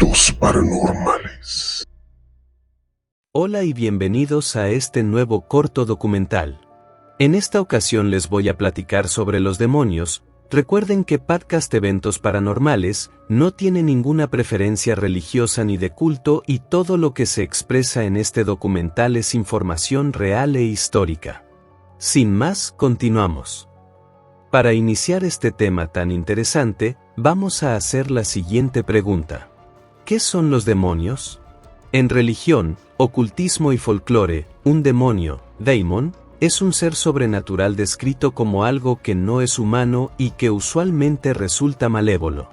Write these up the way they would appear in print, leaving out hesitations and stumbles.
Eventos paranormales. Hola y bienvenidos a este nuevo corto documental. En esta ocasión les voy a platicar sobre los demonios. Recuerden que Podcast Eventos Paranormales no tiene ninguna preferencia religiosa ni de culto y todo lo que se expresa en este documental es información real e histórica. Sin más, continuamos. Para iniciar este tema tan interesante, vamos a hacer la siguiente pregunta. ¿Qué son los demonios? En religión, ocultismo y folclore, un demonio, daimon, es un ser sobrenatural descrito como algo que no es humano y que usualmente resulta malévolo.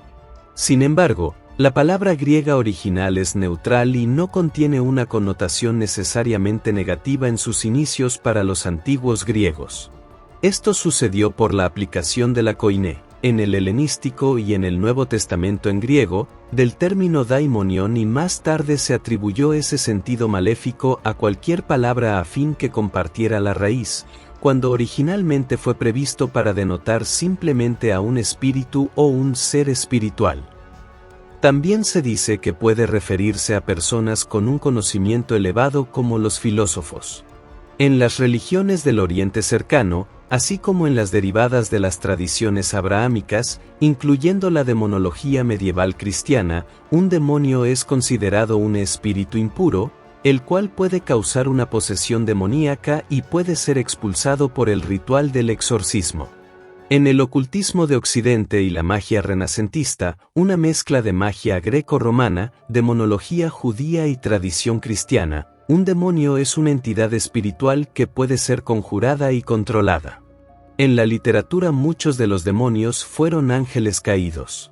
Sin embargo, la palabra griega original es neutral y no contiene una connotación necesariamente negativa en sus inicios para los antiguos griegos. Esto sucedió por la aplicación de la koiné, en el helenístico y en el Nuevo Testamento en griego, del término daimonion y más tarde se atribuyó ese sentido maléfico a cualquier palabra afín que compartiera la raíz, cuando originalmente fue previsto para denotar simplemente a un espíritu o un ser espiritual. También se dice que puede referirse a personas con un conocimiento elevado como los filósofos. En las religiones del Oriente Cercano, así como en las derivadas de las tradiciones abrahámicas, incluyendo la demonología medieval cristiana, un demonio es considerado un espíritu impuro, el cual puede causar una posesión demoníaca y puede ser expulsado por el ritual del exorcismo. En el ocultismo de Occidente y la magia renacentista, una mezcla de magia greco-romana, demonología judía y tradición cristiana, un demonio es una entidad espiritual que puede ser conjurada y controlada. En la literatura muchos de los demonios fueron ángeles caídos.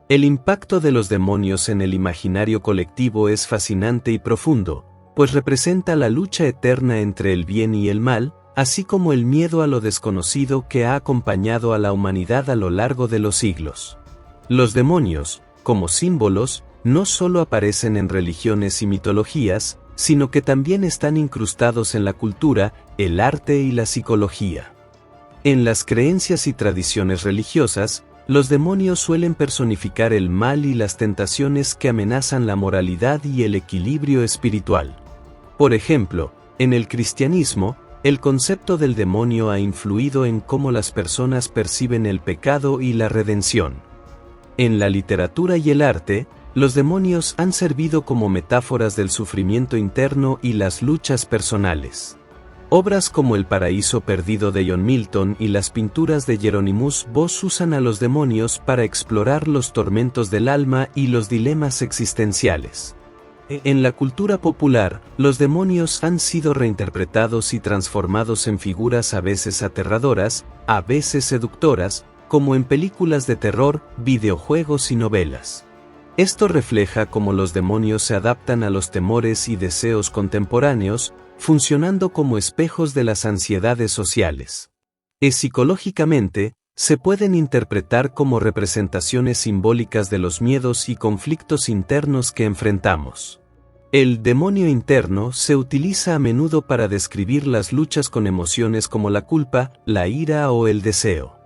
El impacto de los demonios en el imaginario colectivo es fascinante y profundo, pues representa la lucha eterna entre el bien y el mal, así como el miedo a lo desconocido que ha acompañado a la humanidad a lo largo de los siglos. Los demonios, como símbolos, no solo aparecen en religiones y mitologías, sino que también están incrustados en la cultura, el arte y la psicología. En las creencias y tradiciones religiosas, los demonios suelen personificar el mal y las tentaciones que amenazan la moralidad y el equilibrio espiritual. Por ejemplo, en el cristianismo, el concepto del demonio ha influido en cómo las personas perciben el pecado y la redención. En la literatura y el arte, los demonios han servido como metáforas del sufrimiento interno y las luchas personales. Obras como El paraíso perdido de John Milton y las pinturas de Hieronymus Bosch usan a los demonios para explorar los tormentos del alma y los dilemas existenciales. En la cultura popular, los demonios han sido reinterpretados y transformados en figuras a veces aterradoras, a veces seductoras, como en películas de terror, videojuegos y novelas. Esto refleja cómo los demonios se adaptan a los temores y deseos contemporáneos, funcionando como espejos de las ansiedades sociales. Psicológicamente, se pueden interpretar como representaciones simbólicas de los miedos y conflictos internos que enfrentamos. El demonio interno se utiliza a menudo para describir las luchas con emociones como la culpa, la ira o el deseo.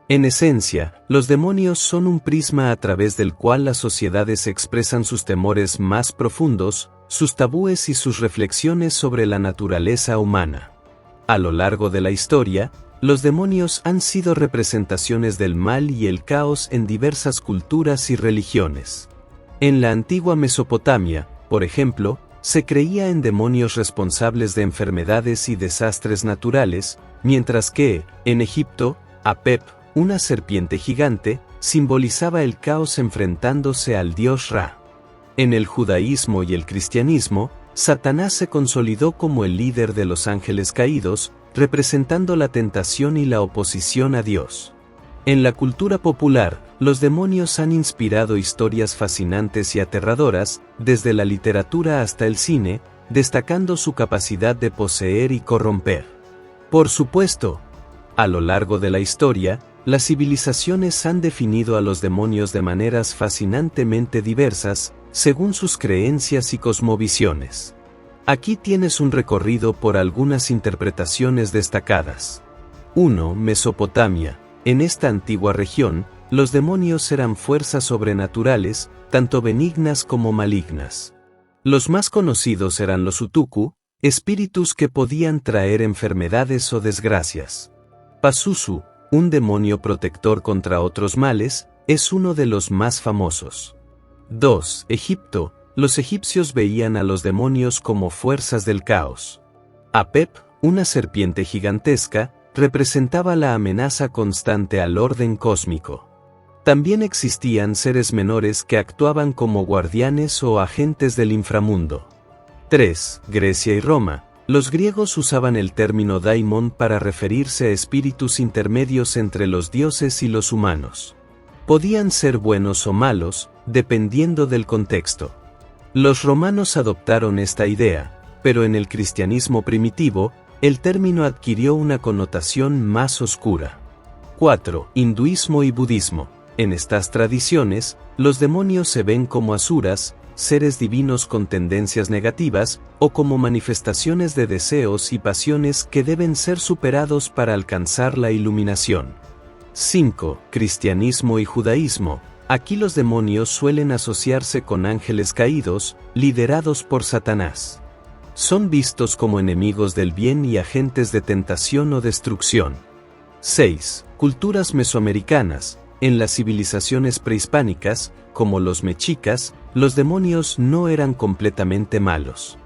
En esencia, los demonios son un prisma a través del cual las sociedades expresan sus temores más profundos, sus tabúes y sus reflexiones sobre la naturaleza humana. A lo largo de la historia, los demonios han sido representaciones del mal y el caos en diversas culturas y religiones. En la antigua Mesopotamia, por ejemplo, se creía en demonios responsables de enfermedades y desastres naturales, mientras que, en Egipto, Apep, una serpiente gigante, simbolizaba el caos enfrentándose al dios Ra. En el judaísmo y el cristianismo, Satanás se consolidó como el líder de los ángeles caídos, representando la tentación y la oposición a Dios. En la cultura popular, los demonios han inspirado historias fascinantes y aterradoras, desde la literatura hasta el cine, destacando su capacidad de poseer y corromper. Por supuesto, a lo largo de la historia, las civilizaciones han definido a los demonios de maneras fascinantemente diversas, según sus creencias y cosmovisiones. Aquí tienes un recorrido por algunas interpretaciones destacadas. 1. Mesopotamia. En esta antigua región, los demonios eran fuerzas sobrenaturales, tanto benignas como malignas. Los más conocidos eran los utuku, espíritus que podían traer enfermedades o desgracias. Pazuzu, un demonio protector contra otros males, es uno de los más famosos. 2. Egipto. Los egipcios veían a los demonios como fuerzas del caos. Apep, una serpiente gigantesca, representaba la amenaza constante al orden cósmico. También existían seres menores que actuaban como guardianes o agentes del inframundo. 3. Grecia y Roma. Los griegos usaban el término daimon para referirse a espíritus intermedios entre los dioses y los humanos. Podían ser buenos o malos, dependiendo del contexto. Los romanos adoptaron esta idea, pero en el cristianismo primitivo, el término adquirió una connotación más oscura. 4. Hinduismo y budismo. En estas tradiciones, los demonios se ven como asuras, seres divinos con tendencias negativas, o como manifestaciones de deseos y pasiones que deben ser superados para alcanzar la iluminación. 5. Cristianismo y judaísmo. Aquí los demonios suelen asociarse con ángeles caídos, liderados por Satanás. Son vistos como enemigos del bien y agentes de tentación o destrucción. 6. Culturas mesoamericanas. En las civilizaciones prehispánicas, como los mexicas, los demonios no eran completamente malos.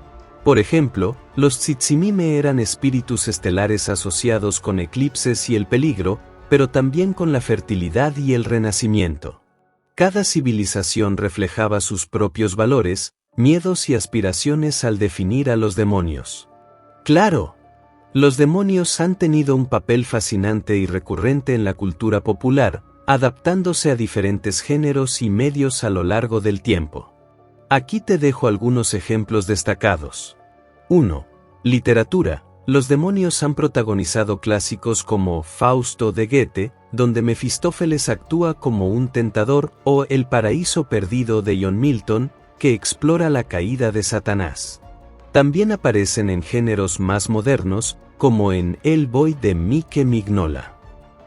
Por ejemplo, los tzitzimime eran espíritus estelares asociados con eclipses y el peligro, pero también con la fertilidad y el renacimiento. Cada civilización reflejaba sus propios valores, miedos y aspiraciones al definir a los demonios. ¡Claro! Los demonios han tenido un papel fascinante y recurrente en la cultura popular, adaptándose a diferentes géneros y medios a lo largo del tiempo. Aquí te dejo algunos ejemplos destacados. 1. Literatura. Los demonios han protagonizado clásicos como Fausto de Goethe, donde Mefistófeles actúa como un tentador, o El paraíso perdido de John Milton, que explora la caída de Satanás. También aparecen en géneros más modernos, como en Hellboy de Mike Mignola.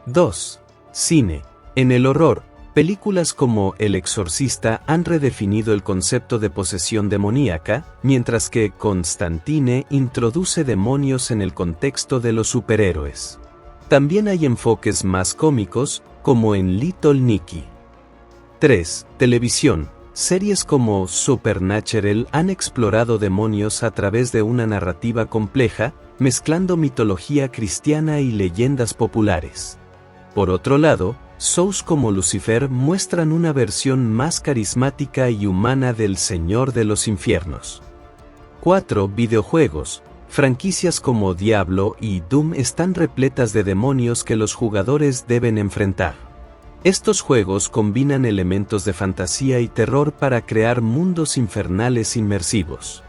2. Cine. En el horror, películas como El exorcista han redefinido el concepto de posesión demoníaca, mientras que Constantine introduce demonios en el contexto de los superhéroes. También hay enfoques más cómicos, como en Little Nicky. 3. Televisión. Series como Supernatural han explorado demonios a través de una narrativa compleja, mezclando mitología cristiana y leyendas populares. Por otro lado, shows como Lucifer muestran una versión más carismática y humana del Señor de los Infiernos. 4. Videojuegos. Franquicias como Diablo y Doom están repletas de demonios que los jugadores deben enfrentar. Estos juegos combinan elementos de fantasía y terror para crear mundos infernales inmersivos.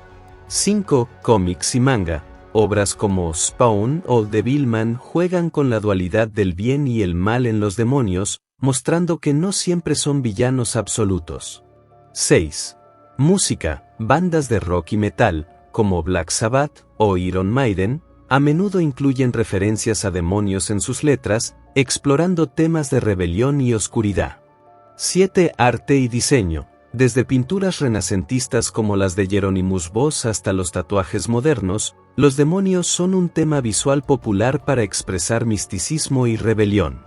5. Cómics y manga. Obras como Spawn o Devilman juegan con la dualidad del bien y el mal en los demonios, mostrando que no siempre son villanos absolutos. 6. Música. Bandas de rock y metal, como Black Sabbath o Iron Maiden, a menudo incluyen referencias a demonios en sus letras, explorando temas de rebelión y oscuridad. 7. Arte y diseño. Desde pinturas renacentistas como las de Hieronymus Bosch hasta los tatuajes modernos, los demonios son un tema visual popular para expresar misticismo y rebelión.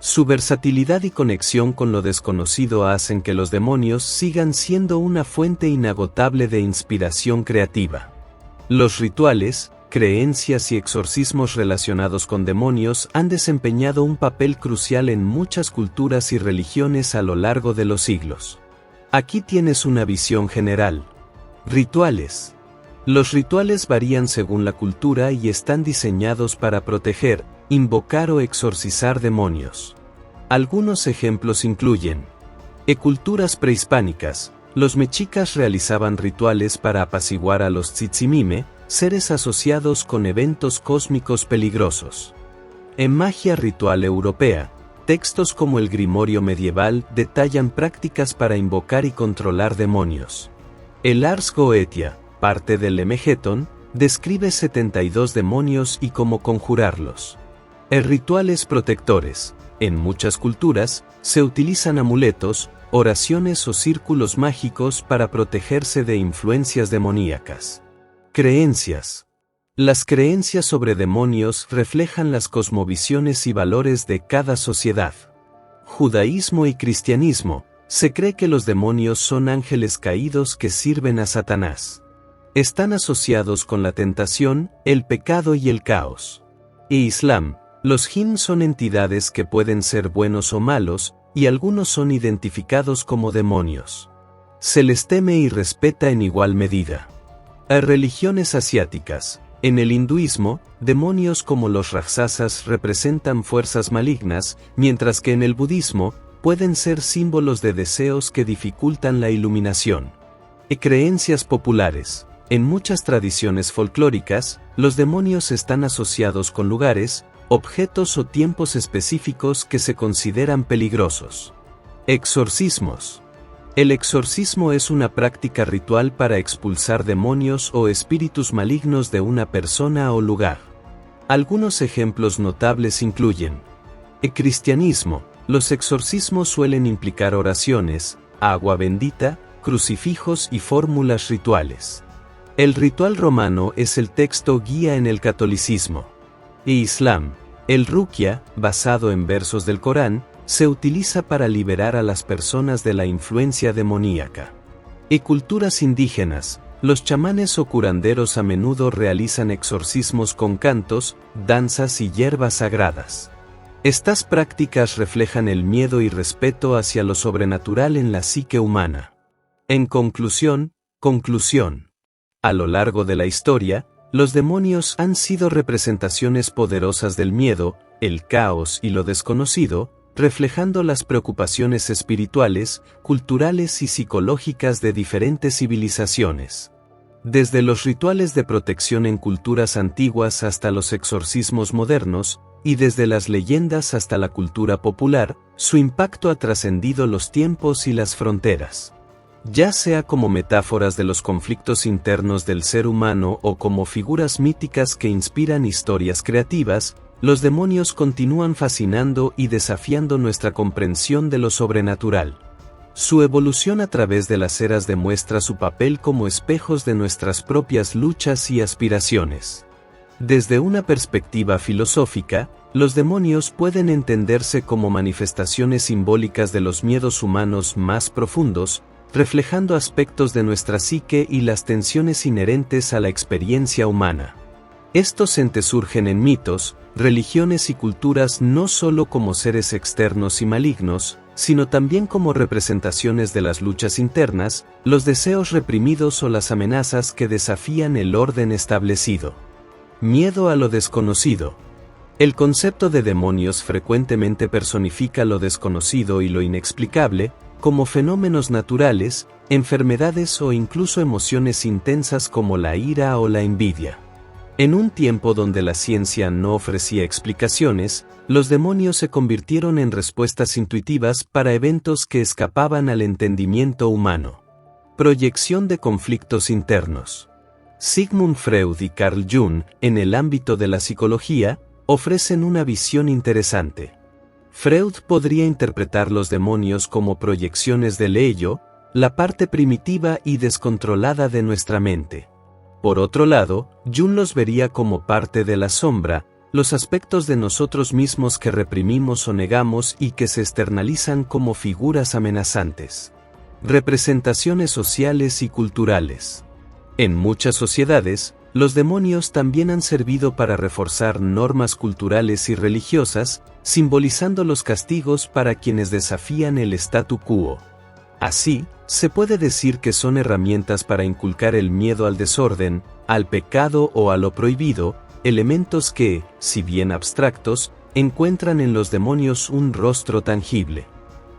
Su versatilidad y conexión con lo desconocido hacen que los demonios sigan siendo una fuente inagotable de inspiración creativa. Los rituales, creencias y exorcismos relacionados con demonios han desempeñado un papel crucial en muchas culturas y religiones a lo largo de los siglos. Aquí tienes una visión general. Rituales. Los rituales varían según la cultura y están diseñados para proteger, invocar o exorcizar demonios. Algunos ejemplos incluyen: en culturas prehispánicas, los mexicas realizaban rituales para apaciguar a los tzitzimime, seres asociados con eventos cósmicos peligrosos. En magia ritual europea, textos como el Grimorio medieval detallan prácticas para invocar y controlar demonios. El Ars Goetia, parte del Lemegeton, describe 72 demonios y cómo conjurarlos. Rituales protectores. En muchas culturas, se utilizan amuletos, oraciones o círculos mágicos para protegerse de influencias demoníacas. Creencias. Las creencias sobre demonios reflejan las cosmovisiones y valores de cada sociedad. Judaísmo y cristianismo. Se cree que los demonios son ángeles caídos que sirven a Satanás. Están asociados con la tentación, el pecado y el caos. Islam. Los jinn son entidades que pueden ser buenos o malos, y algunos son identificados como demonios. Se les teme y respeta en igual medida. Religiones asiáticas. En el hinduismo, demonios como los Rakshasas representan fuerzas malignas, mientras que en el budismo, pueden ser símbolos de deseos que dificultan la iluminación. Creencias populares. En muchas tradiciones folclóricas, los demonios están asociados con lugares, objetos o tiempos específicos que se consideran peligrosos. Exorcismos. El exorcismo es una práctica ritual para expulsar demonios o espíritus malignos de una persona o lugar. Algunos ejemplos notables incluyen: el cristianismo. Los exorcismos suelen implicar oraciones, agua bendita, crucifijos y fórmulas rituales. El ritual romano es el texto guía en el catolicismo. Islam. El ruqya, basado en versos del Corán, se utiliza para liberar a las personas de la influencia demoníaca. Culturas indígenas. Los chamanes o curanderos a menudo realizan exorcismos con cantos, danzas y hierbas sagradas. Estas prácticas reflejan el miedo y respeto hacia lo sobrenatural en la psique humana. En conclusión. A lo largo de la historia, los demonios han sido representaciones poderosas del miedo, el caos y lo desconocido, reflejando las preocupaciones espirituales, culturales y psicológicas de diferentes civilizaciones. Desde los rituales de protección en culturas antiguas hasta los exorcismos modernos, y desde las leyendas hasta la cultura popular, su impacto ha trascendido los tiempos y las fronteras. Ya sea como metáforas de los conflictos internos del ser humano o como figuras míticas que inspiran historias creativas, los demonios continúan fascinando y desafiando nuestra comprensión de lo sobrenatural. Su evolución a través de las eras demuestra su papel como espejos de nuestras propias luchas y aspiraciones. Desde una perspectiva filosófica, los demonios pueden entenderse como manifestaciones simbólicas de los miedos humanos más profundos, reflejando aspectos de nuestra psique y las tensiones inherentes a la experiencia humana. Estos entes surgen en mitos, religiones y culturas no solo como seres externos y malignos, sino también como representaciones de las luchas internas, los deseos reprimidos o las amenazas que desafían el orden establecido. Miedo a lo desconocido. El concepto de demonios frecuentemente personifica lo desconocido y lo inexplicable, como fenómenos naturales, enfermedades o incluso emociones intensas como la ira o la envidia. En un tiempo donde la ciencia no ofrecía explicaciones, los demonios se convirtieron en respuestas intuitivas para eventos que escapaban al entendimiento humano. Proyección de conflictos internos. Sigmund Freud y Carl Jung, en el ámbito de la psicología, ofrecen una visión interesante. Freud podría interpretar los demonios como proyecciones del ello, la parte primitiva y descontrolada de nuestra mente. Por otro lado, Jung los vería como parte de la sombra, los aspectos de nosotros mismos que reprimimos o negamos y que se externalizan como figuras amenazantes. Representaciones sociales y culturales. En muchas sociedades, los demonios también han servido para reforzar normas culturales y religiosas, simbolizando los castigos para quienes desafían el statu quo. Así, se puede decir que son herramientas para inculcar el miedo al desorden, al pecado o a lo prohibido, elementos que, si bien abstractos, encuentran en los demonios un rostro tangible.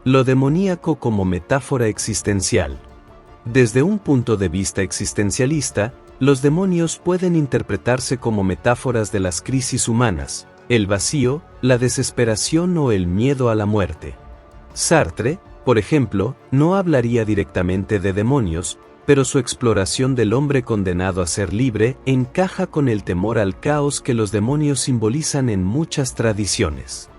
Lo demoníaco como metáfora existencial. Desde un punto de vista existencialista, los demonios pueden interpretarse como metáforas de las crisis humanas, el vacío, la desesperación o el miedo a la muerte. Sartre, por ejemplo, no hablaría directamente de demonios, pero su exploración del hombre condenado a ser libre encaja con el temor al caos que los demonios simbolizan en muchas tradiciones.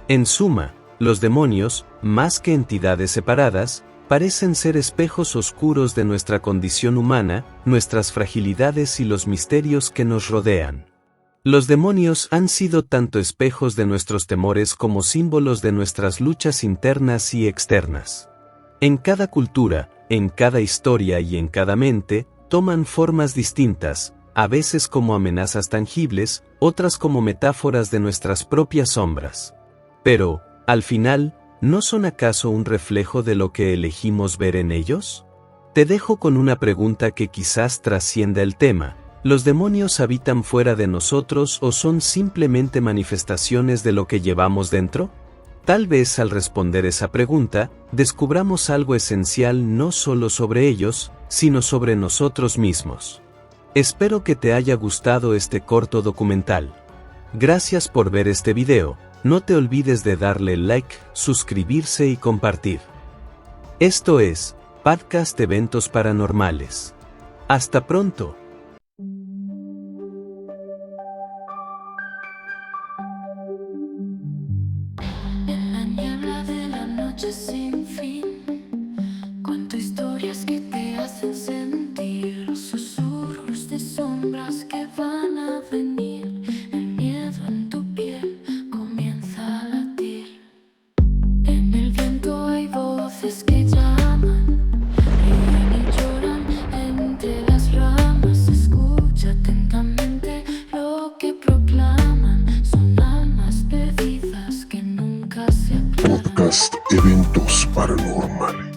En suma, los demonios, más que entidades separadas, parecen ser espejos oscuros de nuestra condición humana, nuestras fragilidades y los misterios que nos rodean. Los demonios han sido tanto espejos de nuestros temores como símbolos de nuestras luchas internas y externas. En cada cultura, en cada historia y en cada mente, toman formas distintas, a veces como amenazas tangibles, otras como metáforas de nuestras propias sombras. Pero, al final, ¿no son acaso un reflejo de lo que elegimos ver en ellos? Te dejo con una pregunta que quizás trascienda el tema. ¿Los demonios habitan fuera de nosotros o son simplemente manifestaciones de lo que llevamos dentro? Tal vez al responder esa pregunta, descubramos algo esencial no solo sobre ellos, sino sobre nosotros mismos. Espero que te haya gustado este corto documental. Gracias por ver este video, no te olvides de darle like, suscribirse y compartir. Esto es, Podcast Eventos Paranormales. Hasta pronto. Sin fin, cuento historias que te hacen sentir, susurros de sombras que van a venir, el miedo en tu piel comienza a latir. En el viento hay voces que llaman, ríen y lloran entre las ramas. Escucha atentamente lo que proclaman, son almas perdidas que nunca se aclaran. Podcast Eventos Paranormales.